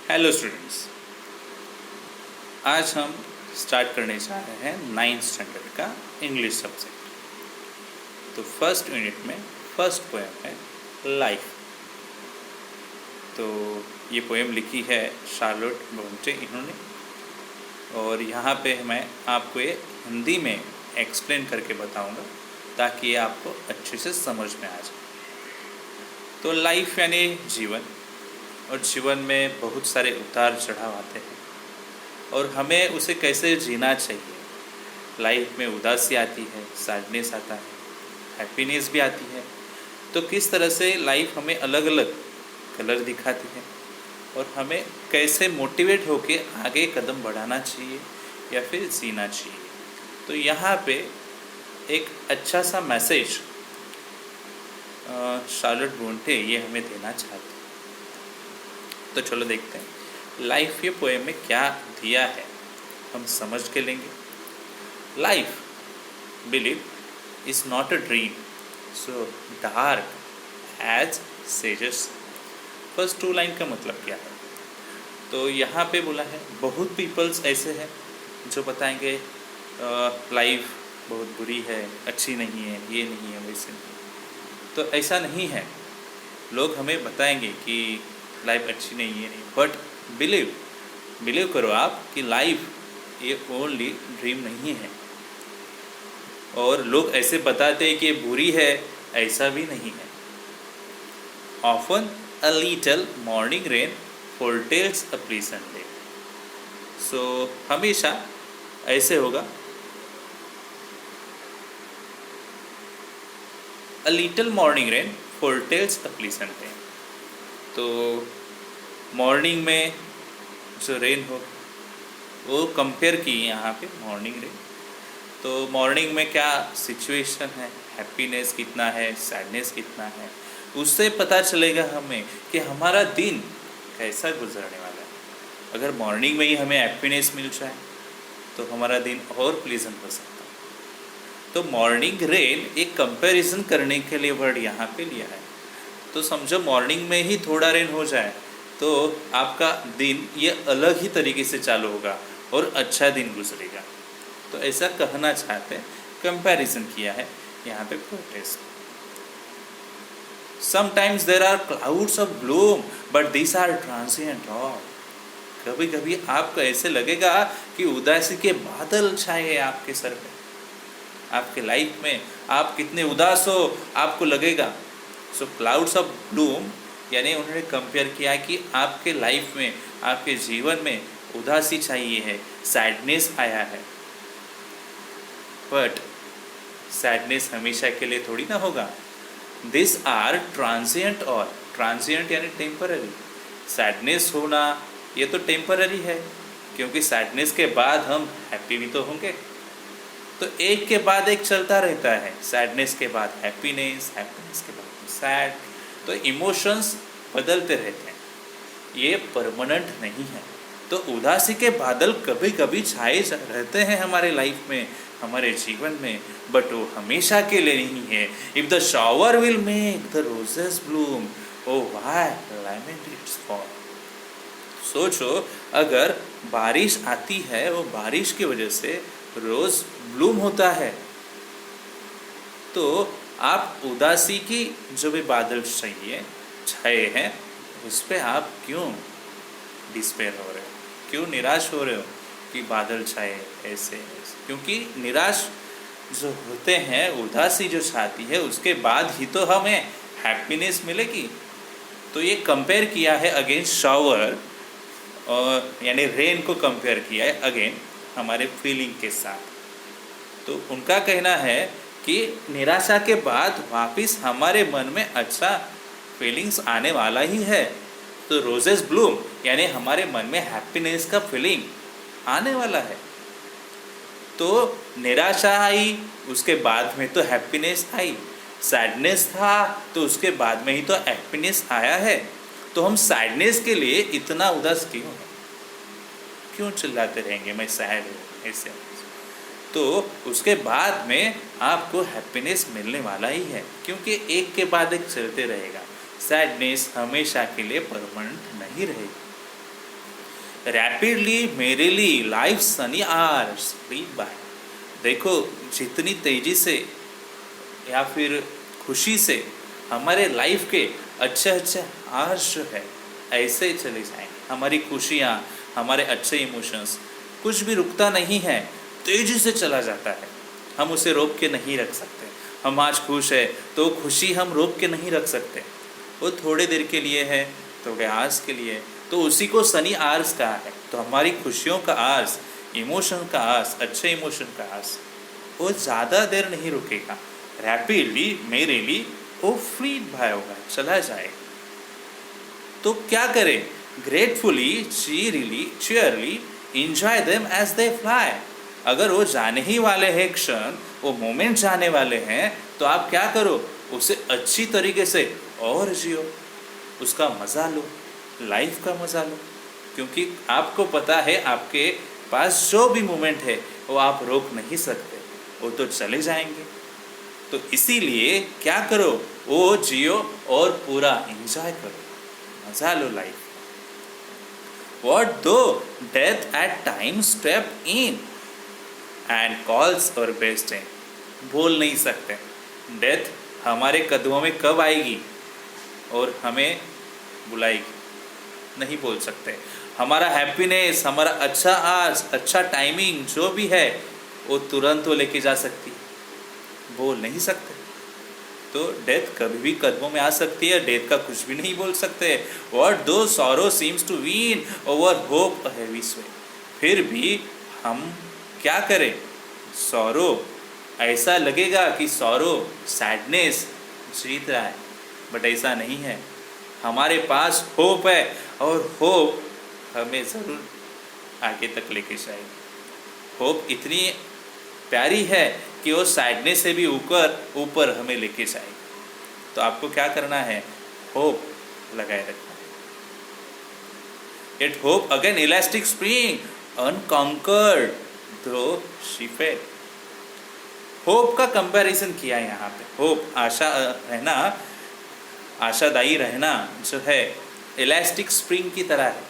Hello students, आज हम start करने जा रहे हैं 9th स्टैंडर्ड का इंग्लिश सब्जेक्ट। तो फर्स्ट यूनिट में फर्स्ट पोएम है लाइफ। तो ये पोएम लिखी है शार्लोट ब्रोंटे इन्होंने, और यहाँ पे मैं आपको ये हिंदी में एक्सप्लेन करके बताऊँगा ताकि ये आपको अच्छे से समझ में आ जाए। तो लाइफ यानी जीवन, और जीवन में बहुत सारे उतार चढ़ाव आते हैं और हमें उसे कैसे जीना चाहिए। लाइफ में उदासी आती है, सैडनेस आता है, हैप्पीनेस भी आती है। तो किस तरह से लाइफ हमें अलग अलग कलर दिखाती है और हमें कैसे मोटिवेट होके आगे कदम बढ़ाना चाहिए या फिर जीना चाहिए। तो यहाँ पे एक अच्छा सा मैसेज शार्लोट ब्रोंटे ये हमें देना चाहते हैं। तो चलो देखते हैं लाइफ ये पोएम में क्या दिया है, हम समझ के लेंगे। Life believe is not a dream so dark as sages. First 2 line का मतलब क्या है? तो यहाँ पे बोला है बहुत पीपल्स ऐसे हैं जो बताएंगे लाइफ बहुत बुरी है, अच्छी नहीं है, ये नहीं है, वैसे नहीं। तो ऐसा नहीं है, लोग हमें बताएंगे कि लाइफ अच्छी नहीं है, नहीं, बट बिलीव करो आप कि लाइफ ये ओनली ड्रीम नहीं है। और लोग ऐसे बताते हैं कि ये बुरी है, ऐसा भी नहीं है। Often a little morning rain foretells a pleasant day. So हमेशा ऐसे होगा, a little morning rain foretells a pleasant day. तो मॉर्निंग में जो रेन हो वो कंपेयर की यहाँ पे मॉर्निंग रेन। तो मॉर्निंग में क्या सिचुएशन है, हैप्पीनेस कितना है, सैडनेस कितना है, उससे पता चलेगा हमें कि हमारा दिन कैसा गुजरने वाला है। अगर मॉर्निंग में ही हमें हैप्पीनेस मिल जाए तो हमारा दिन और प्लीजेंट हो सकता है। तो मॉर्निंग रेन एक कंपैरिजन करने के लिए वर्ड यहाँ पे लिया है। तो समझो मॉर्निंग में ही थोड़ा रेन हो जाए तो आपका दिन ये अलग ही तरीके से चालू होगा और अच्छा दिन गुजरेगा। तो ऐसा कहना चाहते हैं, कंपैरिजन किया है यहाँ पे protest. Sometimes there are clouds of bloom but this are transient all. कभी कभी आपको ऐसे लगेगा कि उदासी के बादल छाए हैं आपके सर पे, आपके लाइफ में आप कितने उदास हो आपको लगेगा। सो क्लाउड्स ऑफ ब्लूम यानी उन्होंने कंपेयर किया कि आपके लाइफ में, आपके जीवन में उदासी चाहिए है, सैडनेस आया है। बट सैडनेस हमेशा के लिए थोड़ी ना होगा। दिस आर ट्रांजिएंट, और ट्रांजिएंट यानी टेम्पररी। सैडनेस होना ये तो टेम्पररी है, क्योंकि सैडनेस के बाद हम हैप्पी भी तो होंगे। तो एक के बाद एक चलता रहता है, सैडनेस के बाद हैप्पीनेस, हैप्पीनेस के बाद सैड। तो इमोशंस बदलते रहते हैं, ये परमानेंट नहीं है। तो उदासी के बादल कभी कभी छाए रहते हैं हमारे लाइफ में, हमारे जीवन में, बट वो हमेशा के लिए नहीं है। If the shower will make the roses bloom, oh why lament its fall. सोचो अगर बारिश आती है, वो बारिश की वजह से रोज ब्लूम होता है, तो आप उदासी की जो भी बादल छाए हैं उस पर आप क्यों डिस्पेयर हो रहे हो, क्यों निराश हो रहे हो कि बादल छाए ऐसे? क्योंकि निराश जो होते हैं, उदासी जो छाती है, उसके बाद ही तो हमें हैप्पीनेस मिलेगी। तो ये कंपेयर किया है अगेंस्ट शावर, और यानी रेन को कंपेयर किया है अगेन हमारे फीलिंग के साथ। तो उनका कहना है कि निराशा के बाद वापस हमारे मन में अच्छा फीलिंग्स आने वाला ही है। तो रोजेस ब्लूम यानी हमारे मन में हैप्पीनेस का फीलिंग आने वाला है। तो निराशा आई, उसके बाद में तो हैप्पीनेस आई। सैडनेस था तो उसके बाद में ही तो हैप्पीनेस आया है। तो हम सैडनेस के लिए इतना उदास क्यों हैं? क्यों चिल्लाते रहेंगे मैं सैड हूँ ऐसे? तो उसके बाद में आपको हैप्पीनेस मिलने वाला ही है, क्योंकि एक के बाद एक चलते रहेगा। सैडनेस हमेशा के लिए परमानेंट नहीं रहेगी। Rapidly merrily life sunny hours sleep by. देखो जितनी तेजी से या फिर खुशी से हमारे लाइफ के अच्छे अच्छे आवर्स जो है ऐसे ही चले जाएंगे। हमारी खुशियाँ, हमारे अच्छे इमोशंस, कुछ भी रुकता नहीं है, तेजी से चला जाता है। हम उसे रोक के नहीं रख सकते। हम आज खुश है तो खुशी हम रोक के नहीं रख सकते। वो थोड़े देर के लिए है, थोड़े आवर्स के लिए, तो उसी को सनी आवर्स कहा है। तो हमारी खुशियों का आवर्स, इमोशन का आवर्स, अच्छे इमोशन का आवर्स वो ज़्यादा देर नहीं रुकेगा। रैपिडली मेरेली वो फ्लीट भाई होगा, चला जाए। तो क्या करें? Gratefully, cheerily enjoy them as they fly. अगर वो जाने ही वाले हैं क्षण, वो मोमेंट जाने वाले हैं, तो आप क्या करो? उसे अच्छी तरीके से और जियो, उसका मज़ा लो, लाइफ का मज़ा लो। क्योंकि आपको पता है आपके पास जो भी मोमेंट है वो आप रोक नहीं सकते, वो तो चले जाएंगे। तो इसीलिए क्या करो? वो जियो और पूरा एंजॉय करो, मज़ा लो life. What though death at times step in and calls our best in? बोल नहीं सकते डेथ हमारे कदमों में कब आएगी और हमें बुलाएगी, नहीं बोल सकते। हमारा हैप्पीनेस, हमारा अच्छा आज, अच्छा टाइमिंग जो भी है वो तुरंत वो लेके जा सकती है, बोल नहीं सकते। तो डेथ कभी भी कदमों में आ सकती है, डेथ का कुछ भी नहीं बोल सकते। What though sorrow seems to win over hope a heavy sway? फिर भी हम क्या करें? सॉरो, ऐसा लगेगा कि सॉरो, सैडनेस जीत रहा है, बट ऐसा नहीं है। हमारे पास होप है और होप हमें ज़रूर आगे तक लेके जाएगी। होप इतनी प्यारी है कि वो सैडनेस से भी ऊपर हमें लेके जाएगी। तो आपको क्या करना है? होप लगाए रखना है। Yet hope again elastic spring unconquered though she fell। Hope का कंपैरिजन किया है यहाँ पे। होप आशा रहना, आशादायी रहना जो है इलास्टिक स्प्रिंग की तरह है।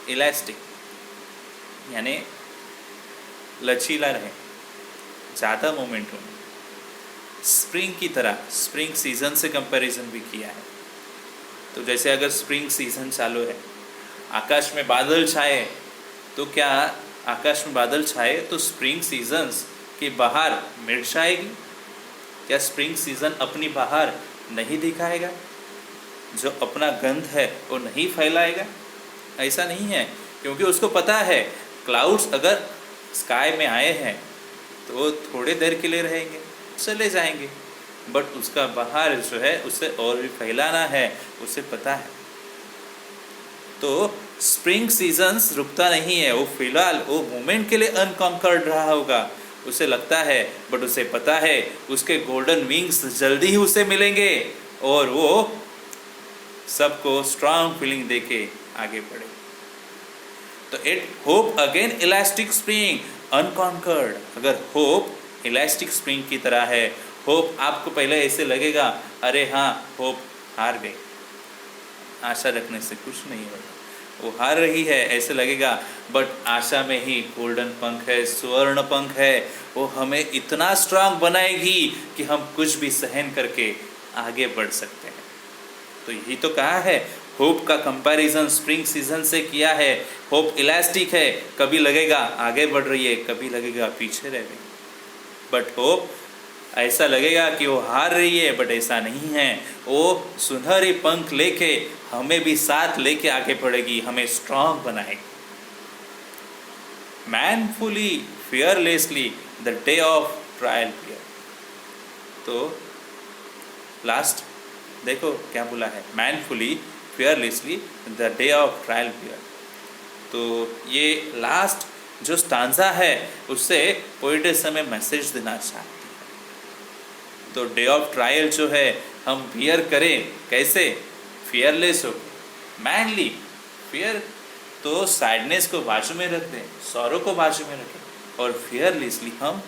इलास्टिक यानी लचीला रहे, ज़्यादा मोमेंटम। स्प्रिंग की तरह, स्प्रिंग सीज़न से कंपैरिजन भी किया है। तो जैसे अगर स्प्रिंग सीज़न चालू है, आकाश में बादल छाए, तो क्या आकाश में बादल छाए तो स्प्रिंग सीजन्स की बहार मिट जाएगी? क्या स्प्रिंग सीज़न अपनी बहार नहीं दिखाएगा? जो अपना गंध है वो नहीं फैलाएगा? ऐसा नहीं है, क्योंकि उसको पता है क्लाउड्स अगर स्काई में आए हैं तो थोड़े देर के लिए रहेंगे, चले जाएंगे, बट उसका बहार जो है उसे और भी फैलाना है, उसे पता है। तो स्प्रिंग सीजन्स रुकता नहीं है, वो फिलहाल वो मोमेंट के लिए अनकॉन्कर्ड रहा होगा, उसे लगता है, बट उसे पता है उसके गोल्डन विंग्स जल्दी ही उसे मिलेंगे और वो सबको स्ट्रांग फीलिंग देके आगे बढ़े। तो it hope again elastic spring unconquered. अगर होप इलास्टिक स्प्रिंग की तरह है, होप आपको पहले ऐसे लगेगा अरे हाँ होप हार गई, आशा रखने से कुछ नहीं होगा, वो हार रही है ऐसे लगेगा, बट आशा में ही गोल्डन पंख है, स्वर्ण पंख है, वो हमें इतना स्ट्रांग बनाएगी कि हम कुछ भी सहन करके आगे बढ़ सकते हैं। तो यही तो कहा है, होप का कंपैरिजन स्प्रिंग सीजन से किया है। होप इलास्टिक है, कभी लगेगा आगे बढ़ रही है, कभी लगेगा पीछे रह गई, बट होप ऐसा लगेगा कि वो हार रही है, बट ऐसा नहीं है, वो सुनहरी पंख लेके हमें भी साथ लेके आगे बढ़ेगी, हमें स्ट्रांग बनाएगी। Manfully fearlessly the day of trial fear. तो लास्ट देखो क्या बोला है, manfully fearlessly the day of trial fear. तो ये लास्ट जो स्टांजा है उससे पोएट्स हमें मैसेज देना चाहती है। तो डे ऑफ ट्रायल जो है हम फियर करें, कैसे? फियरलेस हो, मैनली। फियर तो सैडनेस को बाजू में रख दें, सॉरो को बाजू में रखें और फियरलेसली हम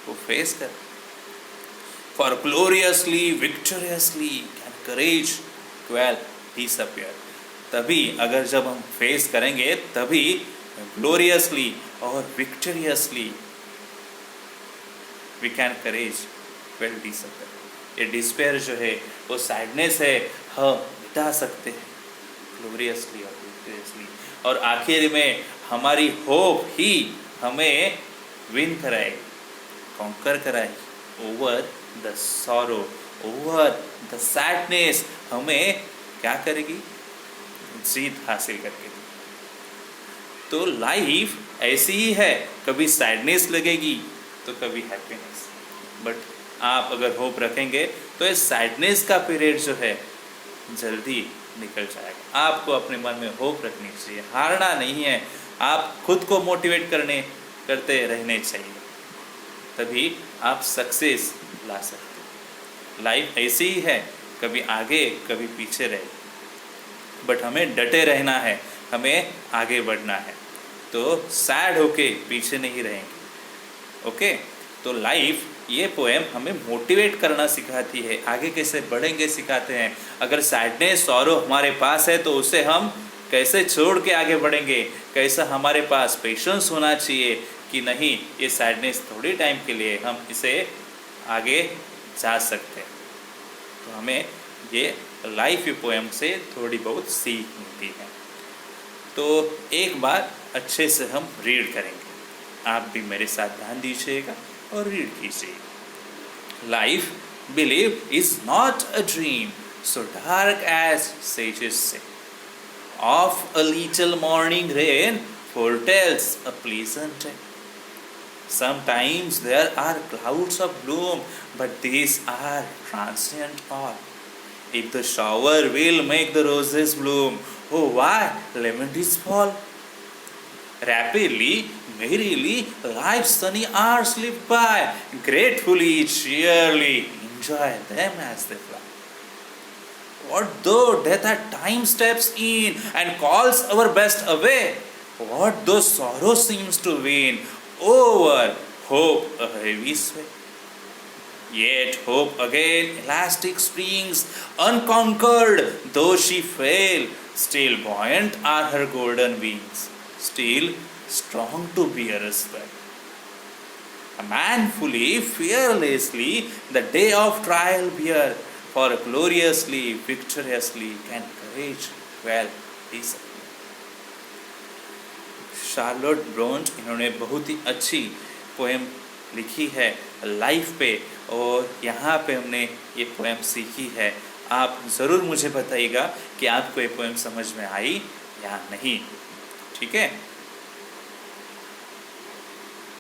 वो फेस करें। For gloriously victoriously can courage quell disappear. तभी अगर जब हम फेस करेंगे तभी ग्लोरियसली और victoriously we can courage well डी सकते। ये डिस्पेयर जो है वो सैडनेस है हम मिटा सकते हैं ग्लोरियसली और विक्टोरियसली, और आखिर में हमारी होप ही हमें विन कराएगी, कॉन्कर कराएगी over the sorrow, over the sadness, हमें क्या करेगी, जीत हासिल करके। तो लाइफ ऐसी ही है, कभी सैडनेस लगेगी तो कभी हैप्पीनेस, बट आप अगर होप रखेंगे तो ये सैडनेस का पीरियड जो है जल्दी निकल जाएगा। आपको अपने मन में होप रखनी चाहिए, हारना नहीं है, आप खुद को मोटिवेट करते रहने चाहिए, तभी आप सक्सेस ला सकते हैं। लाइफ ऐसी ही है, कभी आगे कभी पीछे रहेगी, बट हमें डटे रहना है, हमें आगे बढ़ना है, तो सैड होके पीछे नहीं रहेंगे। ओके, तो लाइफ ये पोएम हमें मोटिवेट करना सिखाती है, आगे कैसे बढ़ेंगे सिखाते हैं। अगर सैडनेस सॉरो हमारे पास है तो उसे हम कैसे छोड़ के आगे बढ़ेंगे, कैसा हमारे पास पेशेंस होना चाहिए कि नहीं ये सैडनेस थोड़ी टाइम के लिए, हम इसे आगे जा सकते हैं। तो हमें ये लाइफ पोएम से थोड़ी बहुत सीख मिलती है। तो एक बार अच्छे से हम रीड करेंगे, आप भी मेरे साथ ध्यान दीजिएगा और रीड कीजिए। Life believe is not a dream so dark as sages say, of a little morning rain foretells a pleasant day. Sometimes there are clouds of gloom, but these are transient all. If the shower will make the roses bloom, oh why lemons fall? Rapidly, merrily, life's sunny hours slip by. Gratefully, cheerily, enjoy them as they fly. What though death at times steps in and calls our best away? What though sorrow seems to win over hope a heavy sway? Yet hope again elastic springs, unconquered though she fail, still buoyant are her golden wings, still strong to bear us well. Manfully, fearlessly, the day of trial bear, for gloriously, victoriously can courage well be सकते। Charlotte ब्रोंट इन्होंने बहुत ही अच्छी poem लिखी है life पे, और यहाँ पे हमने ये पोएम सीखी है। आप ज़रूर मुझे बताइएगा कि आपको ये पोएम समझ में आई या नहीं, ठीक है।